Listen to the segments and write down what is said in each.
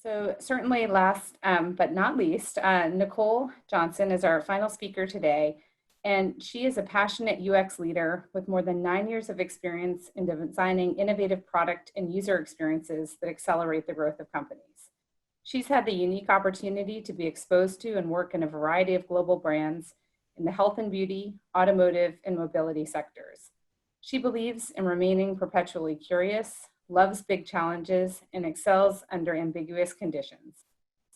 So certainly last but not least, Nicole Johnson is our final speaker today. And she is a passionate UX leader with more than 9 years of experience in designing innovative product and user experiences that accelerate the growth of companies. She's had the unique opportunity to be exposed to and work in a variety of global brands in the health and beauty, automotive, and mobility sectors. She believes in remaining perpetually curious, loves big challenges, and excels under ambiguous conditions.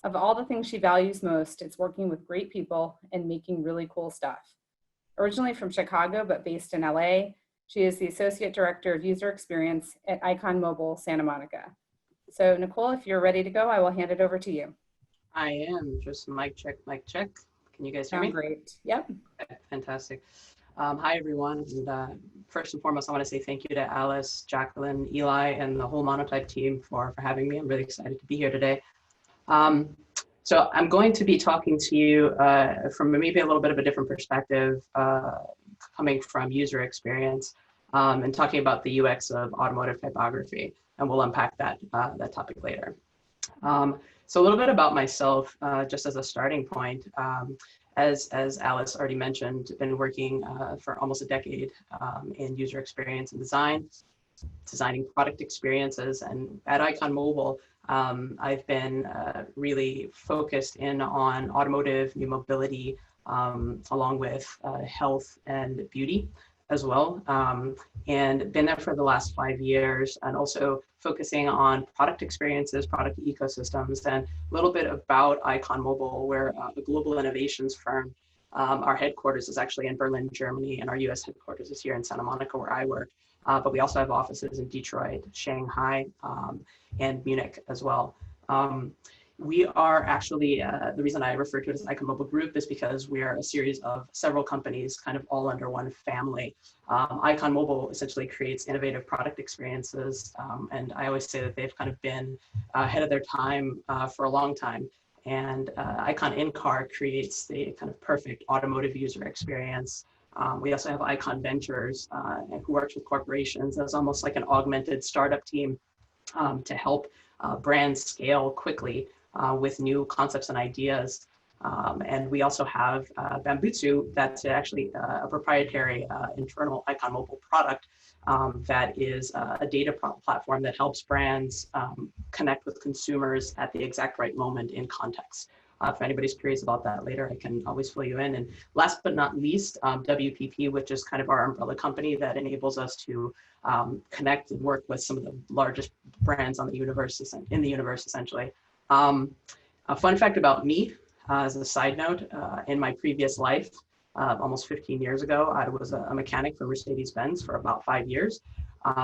Of all the things she values most, it's working with great people and making really cool stuff. Originally from Chicago, but based in LA, she is the Associate Director of User Experience at Iconmobile, Santa Monica. So Nicole, if you're ready to go, I will hand it over to you. I am. Just mic check, mic check. Can you guys hear me? Great. Yep. Okay, fantastic. Hi, everyone. And first and foremost, I want to say thank you to Alice, Jacqueline, Eli, and the whole Monotype team for having me. I'm really excited to be here today. So I'm going to be talking to you from maybe a little bit of a different perspective, coming from user experience, and talking about the UX of automotive typography. And we'll unpack that topic later. So a little bit about myself, just as a starting point. As Alice already mentioned, been working for almost a decade in user experience and design, designing product experiences. And at Iconmobile, I've been really focused in on automotive, new mobility, along with health and beauty as well, and been there for the last 5 years, and also focusing on product experiences, product ecosystems, and a little bit about Iconmobile. We're a global innovations firm. Our headquarters is actually in Berlin, Germany, and our US headquarters is here in Santa Monica, where I work. But we also have offices in Detroit, Shanghai, and Munich as well. We are actually, the reason I refer to it as Iconmobile Group is because we are a series of several companies kind of all under one family. Iconmobile essentially creates innovative product experiences, and I always say that they've kind of been ahead of their time for a long time. And Icon In-Car creates the kind of perfect automotive user experience. We also have Icon Ventures, who works with corporations as almost like an augmented startup team to help brands scale quickly with new concepts and ideas. And we also have Bambutsu, that's actually a proprietary internal Iconmobile product that is a data platform that helps brands connect with consumers at the exact right moment in context. If anybody's curious about that later, I can always fill you in. And last but not least, WPP, which is kind of our umbrella company that enables us to connect and work with some of the largest brands on the universe, in the universe, essentially. A fun fact about me, as a side note, in my previous life, almost 15 years ago, I was a mechanic for Mercedes-Benz for about 5 years.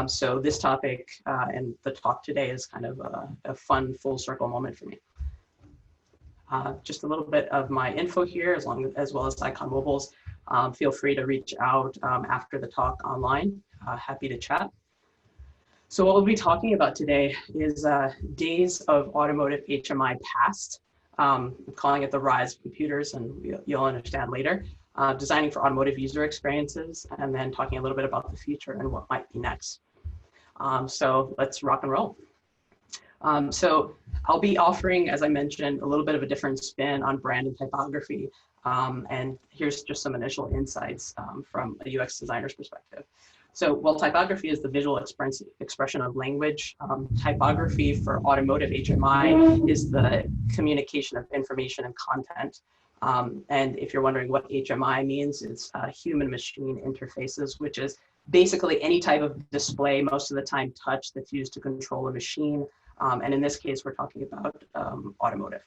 So this topic and the talk today is kind of a fun full circle moment for me. Just a little bit of my info here, as well as Iconmobile's. Feel free to reach out after the talk online. Happy to chat. So what we'll be talking about today is days of automotive HMI past. I'm calling it the rise of computers, and you'll understand later. Designing for automotive user experiences, and then talking a little bit about the future and what might be next. So let's rock and roll. So I'll be offering, as I mentioned, a little bit of a different spin on brand and typography. And here's just some initial insights from a UX designer's perspective. So while typography is the visual expression of language, typography for automotive HMI is the communication of information and content. And if you're wondering what HMI means, it's human-machine interfaces, which is basically any type of display, most of the time touch, that's used to control a machine. And in this case, we're talking about automotive.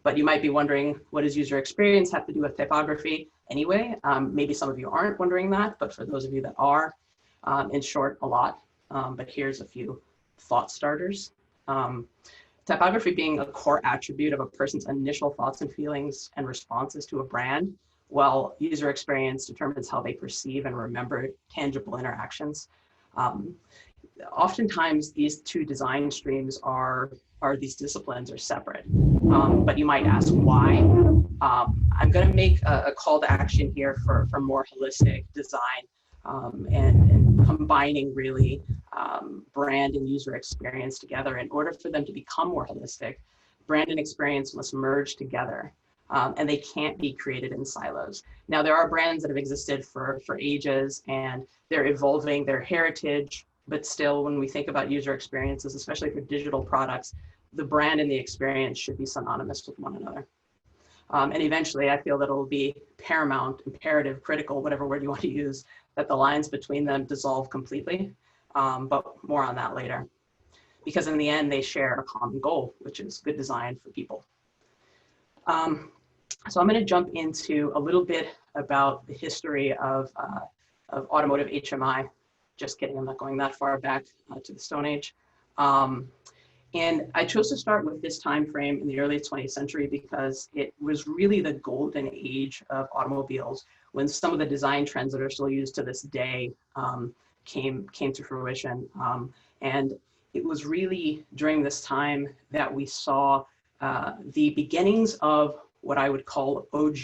But you might be wondering, what does user experience have to do with typography? Anyway, maybe some of you aren't wondering that, but for those of you that are, in short, a lot. But here's a few thought starters. Typography being a core attribute of a person's initial thoughts and feelings and responses to a brand, while user experience determines how they perceive and remember tangible interactions. Oftentimes, these two design streams these disciplines are separate, but you might ask why. I'm going to make a call to action here for more holistic design and combining really brand and user experience together. In order for them to become more holistic, brand and experience must merge together. And they can't be created in silos. Now, there are brands that have existed for ages, and they're evolving their heritage, but still, when we think about user experiences, especially for digital products, the brand and the experience should be synonymous with one another. And eventually, I feel that it'll be paramount, imperative, critical, whatever word you want to use, that the lines between them dissolve completely, but more on that later. Because in the end, they share a common goal, which is good design for people. So I'm going to jump into a little bit about the history of automotive HMI. Just kidding, I'm not going that far back to the Stone Age. And I chose to start with this time frame in the early 20th century because it was really the golden age of automobiles, when some of the design trends that are still used to this day came to fruition. And it was really during this time that we saw the beginnings of what I would call OG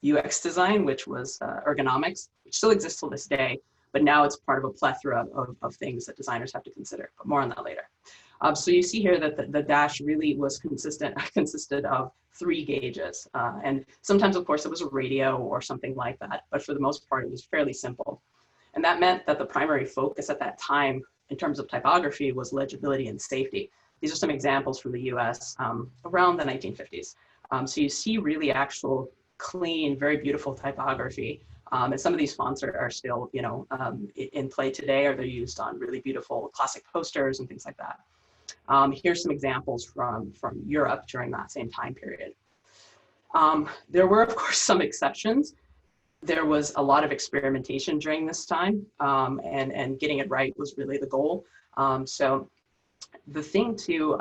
UX design, which was ergonomics, which still exists till this day, but now it's part of a plethora of things that designers have to consider, but more on that later. So you see here that the dash really was consisted of 3 gauges. And sometimes, of course, it was a radio or something like that, but for the most part, it was fairly simple. And that meant that the primary focus at that time in terms of typography was legibility and safety. These are some examples from the US around the 1950s. So you see really actual, clean, very beautiful typography. And some of these fonts are still, in play today, or they're used on really beautiful classic posters and things like that. Here's some examples from Europe during that same time period. There were, of course, some exceptions. There was a lot of experimentation during this time, and getting it right was really the goal. So the thing to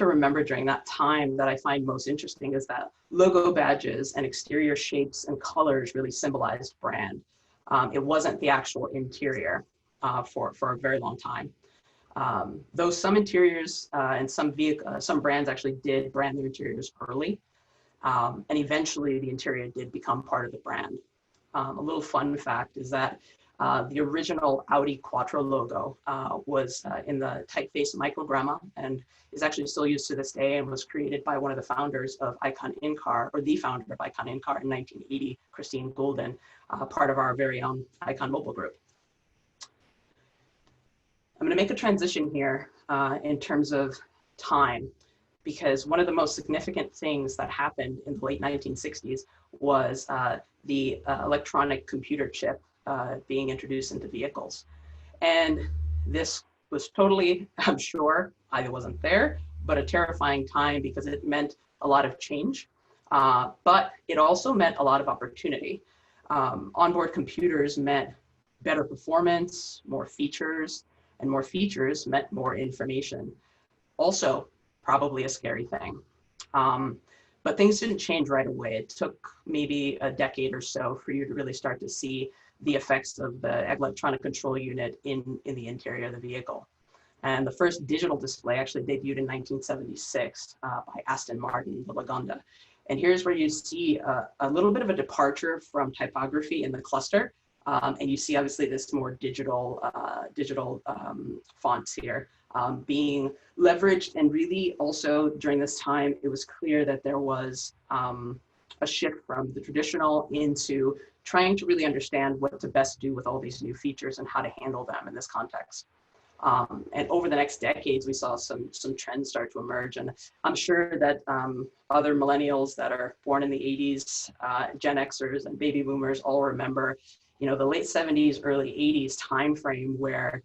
remember during that time that I find most interesting is that logo badges and exterior shapes and colors really symbolized brand. It wasn't the actual interior for a very long time. Though some interiors and some brands actually did brand their interiors early, and eventually the interior did become part of the brand. A little fun fact is that the original Audi Quattro logo was in the typeface microgramma and is actually still used to this day, and was created by one of the founders of Icon In-Car, or the founder of Icon In-Car in 1980, Christine Goulden, part of our very own Iconmobile group. I'm going to make a transition here in terms of time, because one of the most significant things that happened in the late 1960s was the electronic computer chip being introduced into vehicles. And this was totally, I'm sure, I wasn't there, but a terrifying time because it meant a lot of change, but it also meant a lot of opportunity. Onboard computers meant better performance, more features, and more features meant more information. Also, probably a scary thing. But things didn't change right away. It took maybe a decade or so for you to really start to see the effects of the electronic control unit in the interior of the vehicle. And the first digital display actually debuted in 1976 by Aston Martin, the Lagonda. And here's where you see a little bit of a departure from typography in the cluster. And you see obviously this more digital fonts here being leveraged. And really also during this time, it was clear that there was a shift from the traditional into trying to really understand what to best do with all these new features and how to handle them in this context. And over the next decades, we saw some trends start to emerge. And I'm sure that other millennials that are born in the 80s, Gen Xers and baby boomers all remember, the late 70s, early 80s timeframe where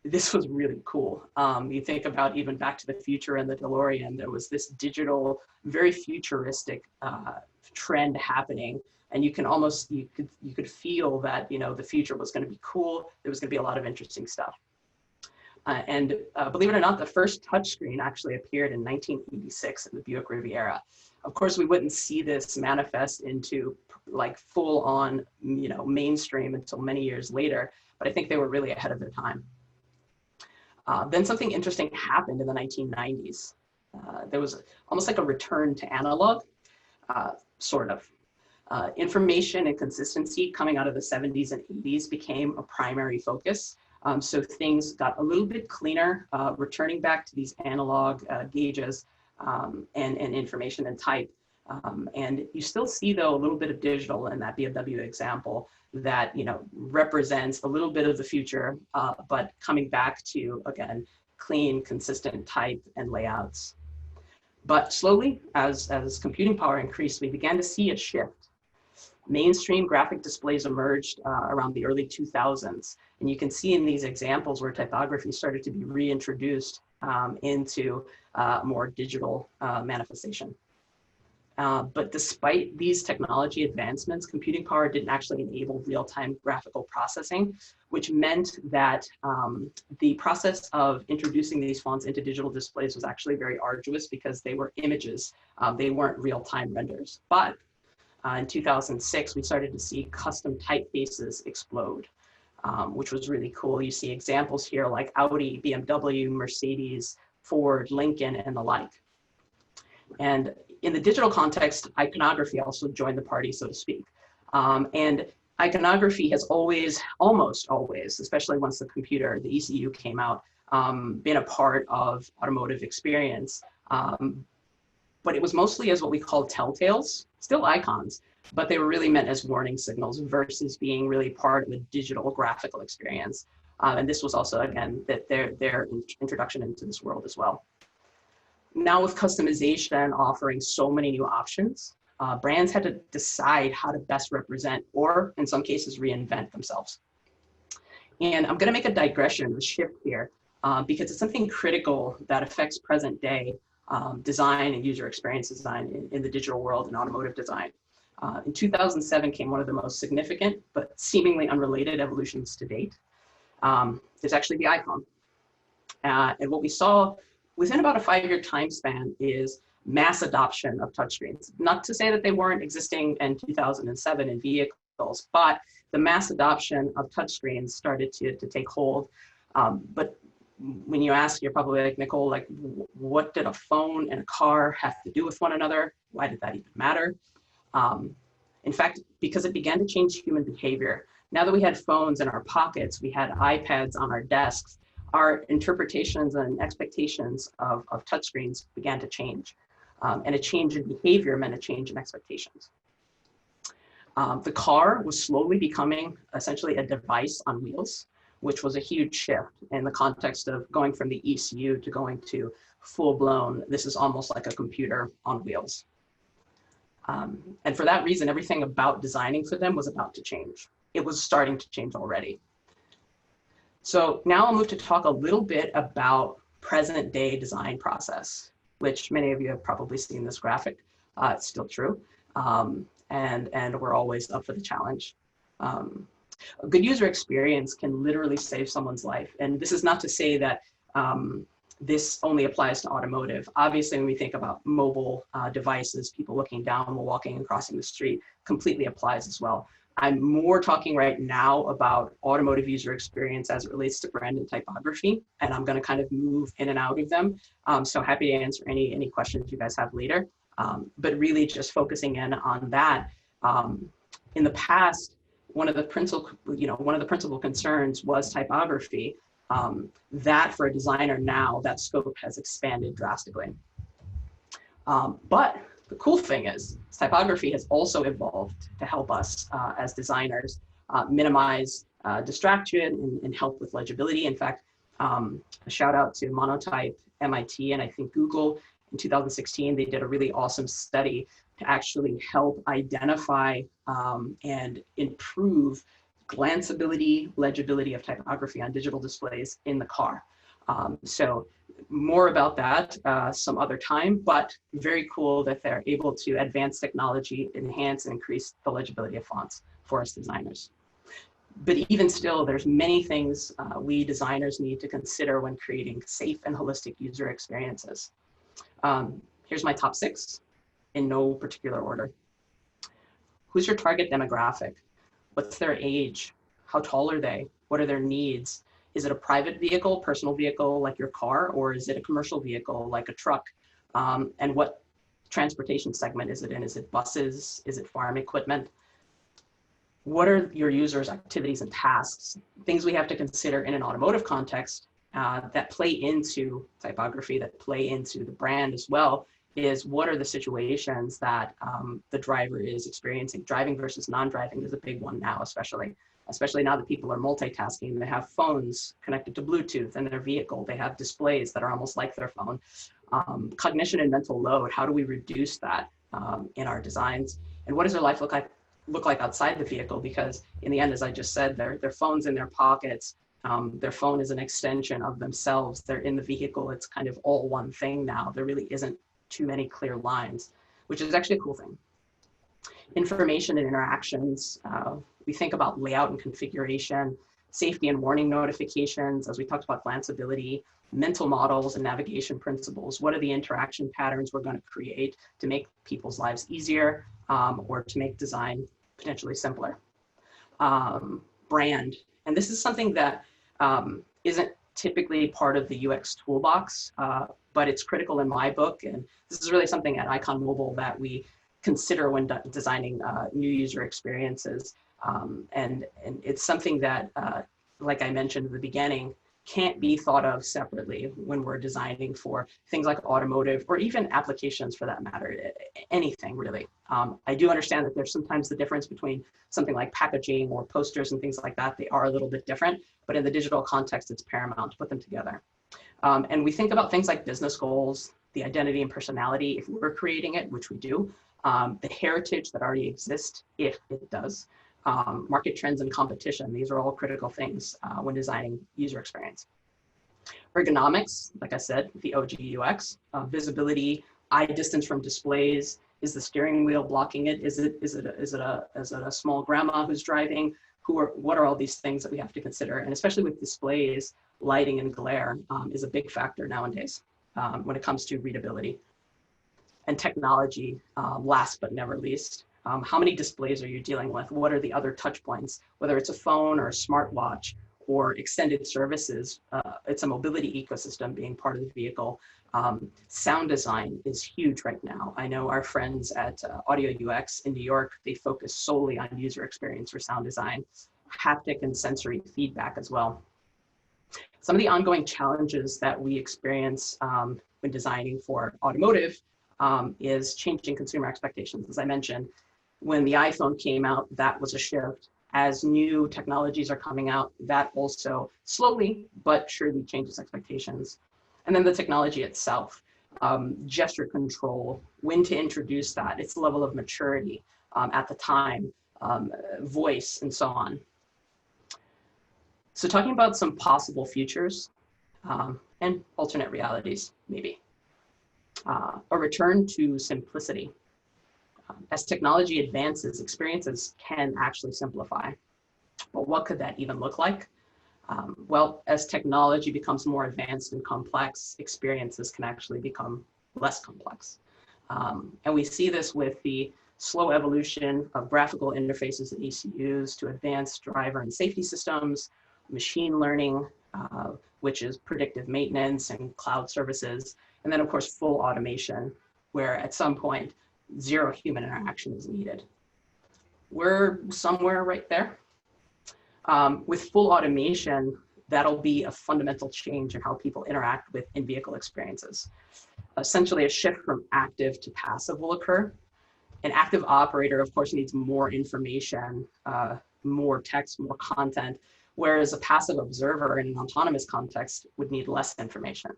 this was really cool. You think about even Back to the Future and the DeLorean, there was this digital, very futuristic trend happening. And you can almost, you could feel that, the future was going to be cool. There was going to be a lot of interesting stuff. And believe it or not, the first touchscreen actually appeared in 1986 in the Buick Riviera. Of course, we wouldn't see this manifest into like full on, mainstream until many years later, but I think they were really ahead of their time. Then something interesting happened in the 1990s. There was almost like a return to analog, sort of. Information and consistency coming out of the 70s and 80s became a primary focus. So things got a little bit cleaner, returning back to these analog gauges and information and type. And you still see, though, a little bit of digital in that BMW example that, represents a little bit of the future, but coming back to, again, clean, consistent type and layouts. But slowly, as computing power increased, we began to see a shift. Mainstream graphic displays emerged around the early 2000s. And you can see in these examples where typography started to be reintroduced into more digital manifestation. But despite these technology advancements, computing power didn't actually enable real-time graphical processing, which meant that the process of introducing these fonts into digital displays was actually very arduous because they were images. They weren't real-time renders. But in 2006, we started to see custom typefaces explode, which was really cool. You see examples here like Audi, BMW, Mercedes, Ford, Lincoln, and the like. And in the digital context, iconography also joined the party, so to speak. And iconography has always, almost always, especially once the computer, the ECU came out, been a part of automotive experience. But it was mostly as what we call telltales, still icons, but they were really meant as warning signals versus being really part of a digital graphical experience. And this was also, again, that their introduction into this world as well. Now with customization offering so many new options, brands had to decide how to best represent, or in some cases, reinvent themselves. And I'm gonna make a digression, a shift here, because it's something critical that affects present day design and user experience design in the digital world and automotive design. In 2007 came one of the most significant, but seemingly unrelated evolutions to date. There's actually the iPhone. And what we saw within about a 5-year time span is mass adoption of touchscreens. Not to say that they weren't existing in 2007 in vehicles, but the mass adoption of touchscreens started to take hold. But when you ask, you're probably like, Nicole, like, what did a phone and a car have to do with one another? Why did that even matter? In fact, because it began to change human behavior. Now that we had phones in our pockets, we had iPads on our desks, our interpretations and expectations of touchscreens began to change. And a change in behavior meant a change in expectations. The car was slowly becoming essentially a device on wheels, which was a huge shift in the context of going from the ECU to going to full-blown, this is almost like a computer on wheels. And for that reason, everything about designing for them was about to change. It was starting to change already. So now I'll move to talk a little bit about present day design process, which many of you have probably seen this graphic. It's still true. And we're always up for the challenge. A good user experience can literally save someone's life. And this is not to say that this only applies to automotive. Obviously, when we think about mobile devices, people looking down while walking and crossing the street, completely applies as well. I'm more talking right now about automotive user experience as it relates to brand and typography, and I'm going to kind of move in and out of them. So happy to answer any questions you guys have later. But really just focusing in on that. In the past, one of the principal concerns was typography. That for a designer now, that scope has expanded drastically. But the cool thing is typography has also evolved to help us as designers minimize distraction and help with legibility. In fact, a shout out to Monotype, MIT, and I think Google in 2016, they did a really awesome study to actually help identify and improve glanceability, legibility of typography on digital displays in the car. So more about that some other time, but very cool that they're able to advance technology, enhance and increase the legibility of fonts for us designers. But even still, there's many things we designers need to consider when creating safe and holistic user experiences. Here's my top 6 in no particular order. Who's your target demographic? What's their age? How tall are they? What are their needs? Is it a private vehicle, personal vehicle like your car, or is it a commercial vehicle like a truck? And what transportation segment is it in? Is it buses? Is it farm equipment? what are your users' activities and tasks? Things we have to consider in an automotive context that play into typography, that play into the brand as well, is what are the situations that the driver is experiencing. Driving versus non-driving is a big one now, especially now that people are multitasking. They have phones connected to Bluetooth in their vehicle. They have displays that are almost like their phone. Cognition and mental load, how do we reduce that in our designs? And what does their life look like outside the vehicle? Because in the end, as I just said, their phone's in their pockets. Their phone is an extension of themselves. They're in the vehicle. It's kind of all one thing now. There really isn't too many clear lines, which is actually a cool thing. Information and interactions. We think about layout and configuration, safety and warning notifications, as we talked about glanceability, mental models and navigation principles. What are the interaction patterns we're going to create to make people's lives easier or to make design potentially simpler? Brand. And this is something that isn't typically part of the UX toolbox, but it's critical in my book. And this is really something at Iconmobile that we consider when designing new user experiences. And it's something that, like I mentioned at the beginning, can't be thought of separately when we're designing for things like automotive or even applications for that matter, anything really. I do understand that there's sometimes the difference between something like packaging or posters and things like that. They are a little bit different, but in the digital context, it's paramount to put them together. And we think about things like business goals, the identity and personality, if we're creating it, which we do, the heritage that already exists, if it does, market trends and competition. These are all critical things when designing user experience. Ergonomics, like I said, the OG UX, visibility, eye distance from displays. Is the steering wheel blocking it? Is it a small grandma who's driving? What are all these things that we have to consider? And especially with displays, lighting and glare is a big factor nowadays when it comes to readability. And technology, last but never least. How many displays are you dealing with? What are the other touch points? Whether it's a phone or a smartwatch or extended services, it's a mobility ecosystem being part of the vehicle. Sound design is huge right now. I know our friends at Audio UX in New York, they focus solely on user experience for sound design, haptic and sensory feedback as well. Some of the ongoing challenges that we experience when designing for automotive is changing consumer expectations. As I mentioned, when the iPhone came out, that was a shift. As new technologies are coming out, that also slowly but surely changes expectations. And then the technology itself, gesture control, when to introduce that, its level of maturity at the time, voice, and so on. So talking about some possible futures and alternate realities, maybe. A return to simplicity. As technology advances, experiences can actually simplify. But what could that even look like? Well, as technology becomes more advanced and complex, experiences can actually become less complex. And we see this with the slow evolution of graphical interfaces and ECUs to advanced driver and safety systems, machine learning, which is predictive maintenance and cloud services, and then of course, full automation, where at some point, zero human interaction is needed. We're somewhere right there. With full automation, that'll be a fundamental change in how people interact with in-vehicle experiences. Essentially, a shift from active to passive will occur. An active operator, of course, needs more information, more text, more content, whereas a passive observer in an autonomous context would need less information.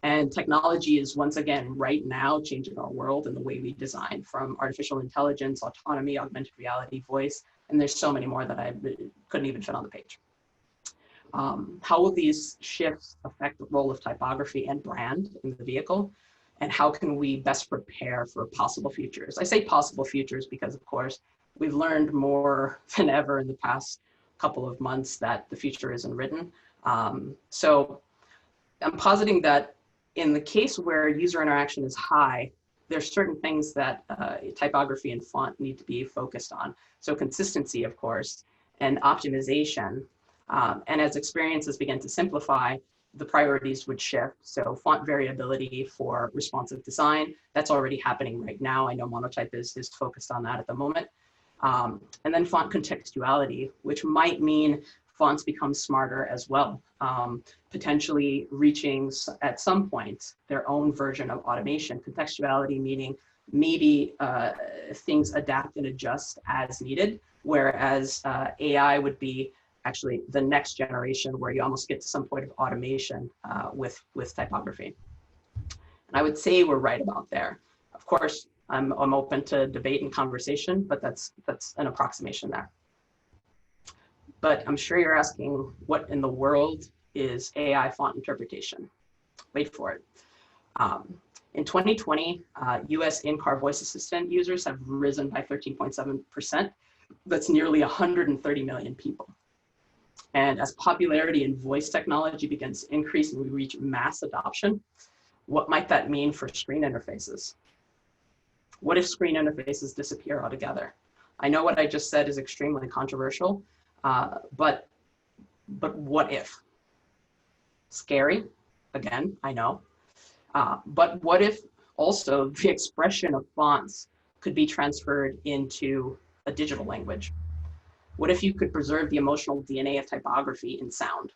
And technology is once again right now changing our world and the way we design, from artificial intelligence, autonomy, augmented reality, voice, and there's so many more that I couldn't even fit on the page. How will these shifts affect the role of typography and brand in the vehicle? And how can we best prepare for possible futures? I say possible futures because, of course, we've learned more than ever in the past couple of months that the future isn't written. So I'm positing that in the case where user interaction is high, there's certain things that typography and font need to be focused on. So consistency, of course, and optimization. And as experiences begin to simplify, the priorities would shift. So font variability for responsive design, that's already happening right now. I know Monotype is focused on that at the moment. And then font contextuality, which might mean fonts become smarter as well, potentially reaching at some point their own version of automation. Contextuality meaning maybe things adapt and adjust as needed, whereas AI would be actually the next generation where you almost get to some point of automation with typography. And I would say we're right about there. Of course, I'm open to debate and conversation, but that's an approximation there. But I'm sure you're asking, what in the world is AI font interpretation? Wait for it. In 2020, US in-car voice assistant users have risen by 13.7%. That's nearly 130 million people. And as popularity in voice technology begins to increase and we reach mass adoption, what might that mean for screen interfaces? What if screen interfaces disappear altogether? I know what I just said is extremely controversial, but what if? Scary, again, I know. But what if also the expression of fonts could be transferred into a digital language? What if you could preserve the emotional DNA of typography in sound?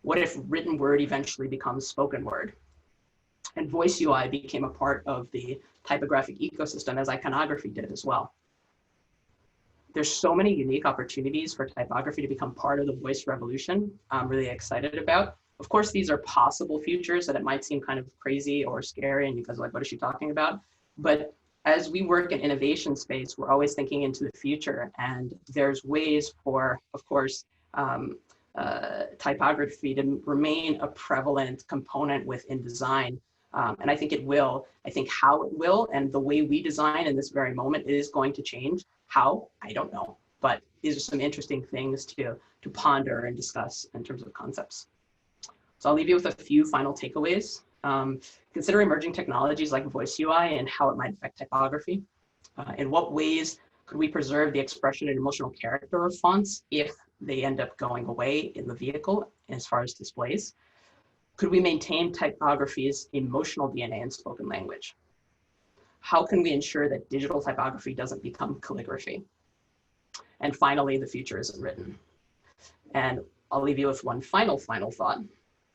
What if written word eventually becomes spoken word? And voice UI became a part of the typographic ecosystem as iconography did as well. There's so many unique opportunities for typography to become part of the voice revolution I'm really excited about. Of course, these are possible futures that it might seem kind of crazy or scary and you guys are like, what is she talking about? But as we work in innovation space, we're always thinking into the future, and there's ways for, of course, typography to remain a prevalent component within design. And I think it will. I think how it will and the way we design in this very moment is going to change. How? I don't know. But these are some interesting things to ponder and discuss in terms of concepts. So I'll leave you with a few final takeaways. Consider emerging technologies like voice UI and how it might affect typography. In what ways could we preserve the expression and emotional character of fonts if they end up going away in the vehicle as far as displays? Could we maintain typography's emotional DNA in spoken language? How can we ensure that digital typography doesn't become calligraphy? And finally, the future isn't written. And I'll leave you with one final thought.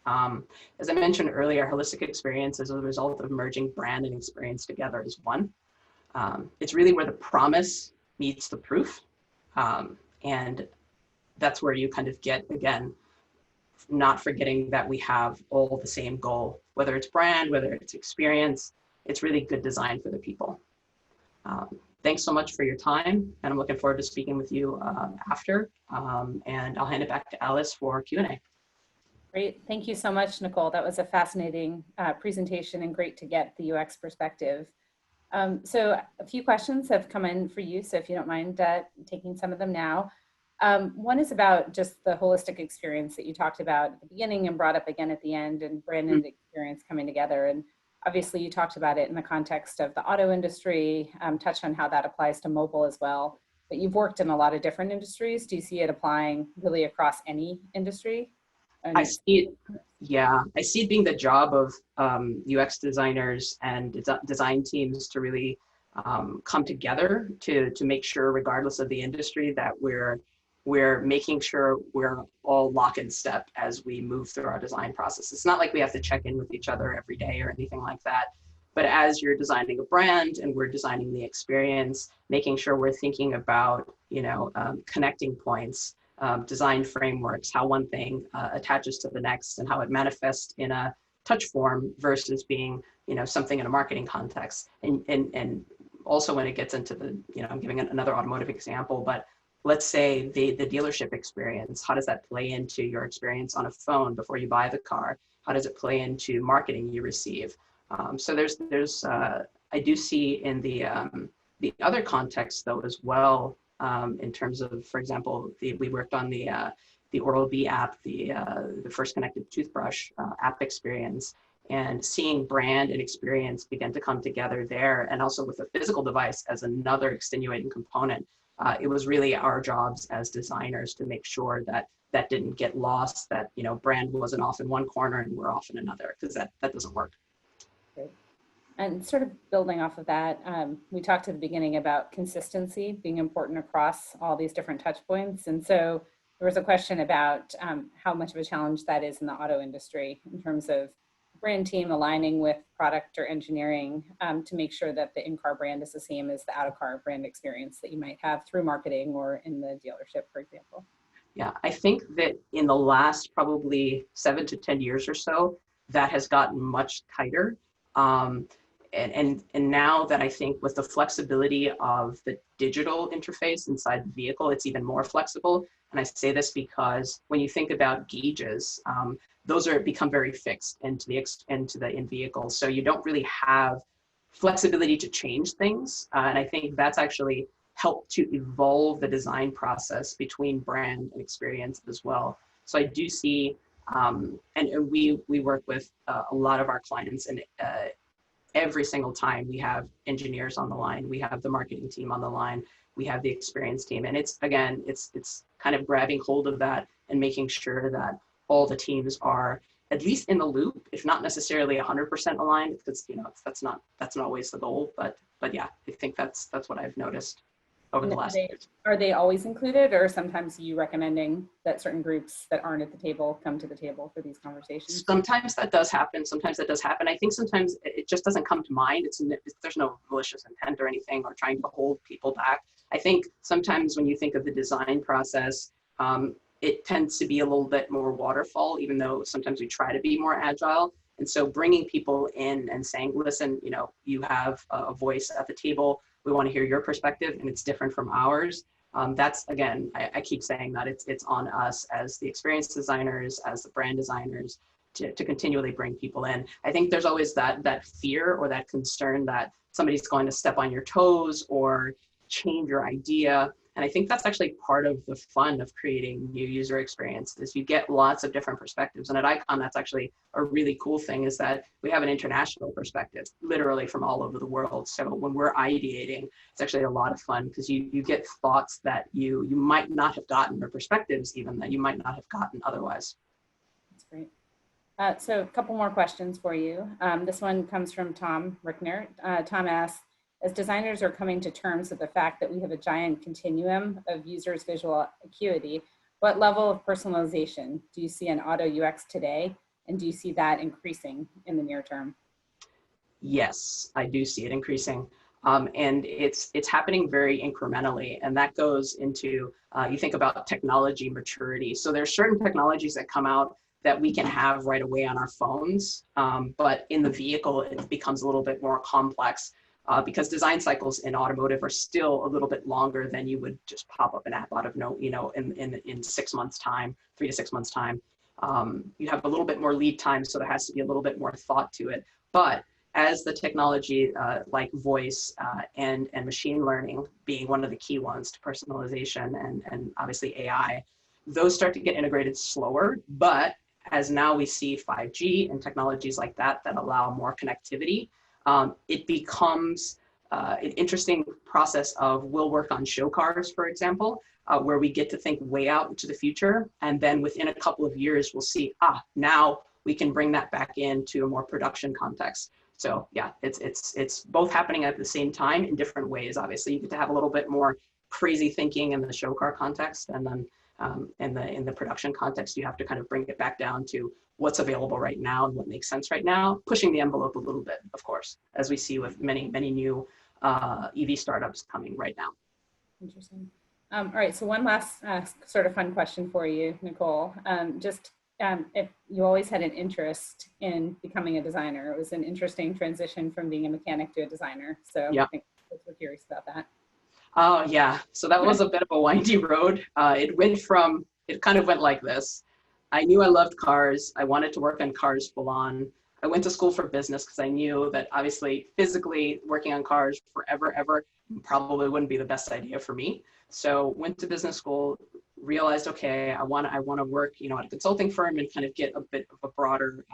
As I mentioned earlier, holistic experience is a result of merging brand and experience together as one. It's really where the promise meets the proof. And that's where you kind of get, again, not forgetting that we have all the same goal, whether it's brand, whether it's experience, it's really good design for the people. Thanks so much for your time, and I'm looking forward to speaking with you after, and I'll hand it back to Alice for Q&A. Great. Thank you so much, Nicole. That was a fascinating presentation and great to get the UX perspective. So a few questions have come in for you, so if you don't mind taking some of them now. One is about just the holistic experience that you talked about at the beginning and brought up again at the end, and brand and experience coming together. And obviously you talked about it in the context of the auto industry, touched on how that applies to mobile as well. But you've worked in a lot of different industries. Do you see it applying really across any industry? I see it, yeah. I see it being the job of UX designers and design teams to really come together to make sure, regardless of the industry, that we're making sure we're all lock in step as we move through our design process. It's not like we have to check in with each other every day or anything like that. But as you're designing a brand and we're designing the experience, making sure we're thinking about, connecting points, design frameworks, how one thing attaches to the next and how it manifests in a touch form versus being, something in a marketing context. And also when it gets into the, I'm giving another automotive example, but let's say the dealership experience, how does that play into your experience on a phone before you buy the car? How does it play into marketing you receive? So there's I do see in the other context though as well, in terms of, for example, we worked on the Oral-B app, the first connected toothbrush app experience, and seeing brand and experience begin to come together there, and also with a physical device as another extenuating component. It was really our jobs as designers to make sure that that didn't get lost, that brand wasn't off in one corner and we're off in another, because that doesn't work. Great. And sort of building off of that, we talked at the beginning about consistency being important across all these different touch points. And so there was a question about how much of a challenge that is in the auto industry in terms of brand team aligning with product or engineering to make sure that the in-car brand is the same as the out-of-car brand experience that you might have through marketing or in the dealership, for example. Yeah, I think that in the last probably 7 to 10 years or so, that has gotten much tighter. Um, and now that I think with the flexibility of the digital interface inside the vehicle, it's even more flexible. And I say this because when you think about gauges, those are become very fixed into the in vehicle. So you don't really have flexibility to change things. And I think that's actually helped to evolve the design process between brand and experience as well. So I do see, and we work with a lot of our clients, and every single time we have engineers on the line, we have the marketing team on the line, we have the experience team, and it's again, it's kind of grabbing hold of that and making sure that all the teams are at least in the loop, if not necessarily 100% aligned, because that's not always the goal, but yeah, I think that's what I've noticed over And the last years. are they always included, or sometimes you recommending that certain groups that aren't at the table come to the table for these conversations? Sometimes that does happen. Sometimes that does happen. I think sometimes it just doesn't come to mind. There's no malicious intent or anything or trying to hold people back. I think sometimes when you think of the design process, it tends to be a little bit more waterfall, even though sometimes we try to be more agile. And so bringing people in and saying, listen, you have a voice at the table. We want to hear your perspective, and it's different from ours. That's, again, I keep saying that it's on us as the experience designers, as the brand designers, to continually bring people in. I think there's always that fear or that concern that somebody's going to step on your toes or change your idea. And I think that's actually part of the fun of creating new user experiences. You get lots of different perspectives. And at Icon, that's actually a really cool thing, is that we have an international perspective, literally from all over the world. So when we're ideating, it's actually a lot of fun because you get thoughts that you might not have gotten, or perspectives even that you might not have gotten otherwise. That's great. So a couple more questions for you. This one comes from Tom Rickner. Tom asks, as designers are coming to terms with the fact that we have a giant continuum of users' visual acuity, what level of personalization do you see in auto UX today? And do you see that increasing in the near term? Yes, I do see it increasing. And it's happening very incrementally. And that goes into, you think about technology maturity. So there's certain technologies that come out that we can have right away on our phones. But in the vehicle, it becomes a little bit more complex. Because design cycles in automotive are still a little bit longer than you would just pop up an app out of in 6 months time, 3 to 6 months time. You have a little bit more lead time, so there has to be a little bit more thought to it. But as the technology like voice and machine learning being one of the key ones to personalization and obviously AI, those start to get integrated slower. But as now we see 5G and technologies like that allow more connectivity, it becomes an interesting process of, we'll work on show cars, for example, where we get to think way out into the future. And then within a couple of years, we'll see, now we can bring that back into a more production context. So yeah, it's both happening at the same time in different ways. Obviously, you get to have a little bit more crazy thinking in the show car context. And then in the production context, you have to kind of bring it back down to what's available right now and what makes sense right now, pushing the envelope a little bit, of course, as we see with many new EV startups coming right now. Interesting. All right, so one last sort of fun question for you, Nicole. If you always had an interest in becoming a designer, it was an interesting transition from being a mechanic to a designer. So yeah. I think we're curious about that. Oh yeah, so that was a bit of a windy road. It kind of went like this. I knew I loved cars. I wanted to work on cars full on. I went to school for business because I knew that obviously physically working on cars forever probably wouldn't be the best idea for me. So went to business school, realized, okay, I want to work, at a consulting firm and kind of get a bit of a broader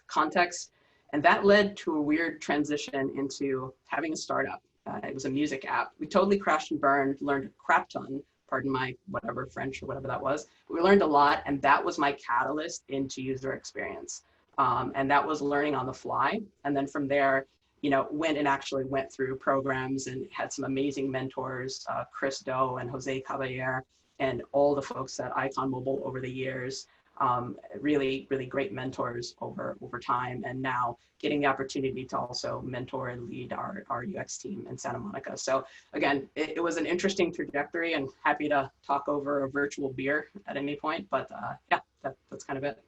context. And that led to a weird transition into having a startup. It was a music app. We totally crashed and burned, learned a crap ton, pardon my whatever French or whatever that was. We learned a lot, and that was my catalyst into user experience. And that was learning on the fly. And then from there, went and actually went through programs and had some amazing mentors, Chris Doe and Jose Caballero, and all the folks at Iconmobile over the years. Really, really great mentors over time, and now getting the opportunity to also mentor and lead our UX team in Santa Monica. So again, it was an interesting trajectory, and happy to talk over a virtual beer at any point. But yeah, that's kind of it.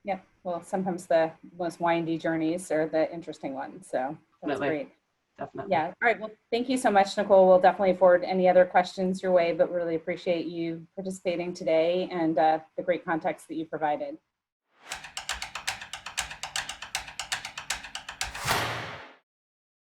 Yep. Well, sometimes the most windy journeys are the interesting ones. So that's Definitely. great. Definitely. Yeah. All right. Well, thank you so much, Nicole. We'll definitely forward any other questions your way, but really appreciate you participating today and the great context that you provided.